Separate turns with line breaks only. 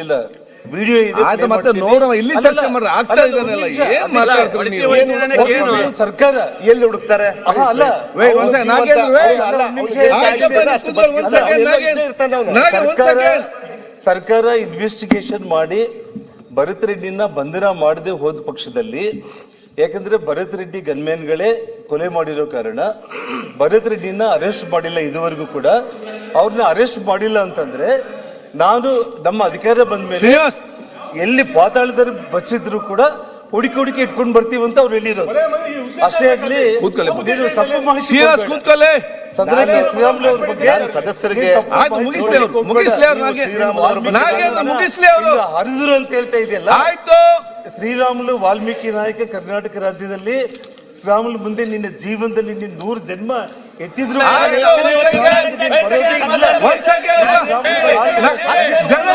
ಮಾಡ್ಲಿಲ್ಲ. ವಿಡಿಯೋ
ಆಯ್ತು, ಮತ್ತೆ ನೋಡುವ, ಇಲ್ಲಿ ಚರ್ಚೆ ಮಾಡ್ರೆ ಆಗ್ತಾ ಇದ್ದಾನೆಲ್ಲ, ಏನ್ ಮಾತಾಡ್ತೀರಿ ನೀವು?
ಸರ್ಕಾರ
ಎಲ್ಲಿ ಹುಡುಕ್ತಾರೆ?
ಅಲ್ಲ ಸರ್ಕಾರ ಇನ್ವೆಸ್ಟಿಗೇಷನ್ ಮಾಡಿ ಭರತ್ ರೆಡ್ಡಿನ ಬಂಧನ ಮಾಡದೆ ಹೋದ ಪಕ್ಷದಲ್ಲಿ, ಯಾಕಂದ್ರೆ ಭರತ್ ರೆಡ್ಡಿ ಗನ್ಮ್ಯಾನ್ಗಳೇ ಕೊಲೆ ಮಾಡಿರೋ ಕಾರಣ ಭರತ್ ರೆಡ್ಡಿನ ಅರೆಸ್ಟ್ ಮಾಡಿಲ್ಲ ಇದುವರೆಗೂ ಕೂಡ. ಅವ್ರನ್ನ ಅರೆಸ್ಟ್ ಮಾಡಿಲ್ಲ ಅಂತಂದ್ರೆ ನಾನು ನಮ್ಮ ಅಧಿಕಾರ ಬಂದ ಮೇಲೆ ಎಲ್ಲಿ ಪಾತಾಳದಲ್ಲಿ ಬಚ್ಚಿದ್ರು ಕೂಡ ಹುಡುಕಿ ಇಟ್ಕೊಂಡು ಬರ್ತೀವಿ ಅಂತ ಅವ್ರು ಹೇಳಿರೋದು. ಅಷ್ಟೇ ಆಗ್ಲಿ, ತಪ್ಪು ಮಾಹಿತಿ ಶ್ರೀರಾಮುಲು ಅವ್ರ ಬಗ್ಗೆ
ಸದಸ್ಯರಿಗೆ
ಹರಿದ್ರು ಅಂತ ಹೇಳ್ತಾ ಇದೆಯಲ್ಲ. ಶ್ರೀರಾಮುಲು ವಾಲ್ಮೀಕಿ ನಾಯಕ ಕರ್ನಾಟಕ ರಾಜ್ಯದಲ್ಲಿ ಶ್ರೀರಾಮುಲು ಮುಂದೆ ನಿನ್ನ ಜೀವನದಲ್ಲಿ ನೀನು 100 ಜನ್ಮ ಎತ್ತಿದ್ರು
ಜನ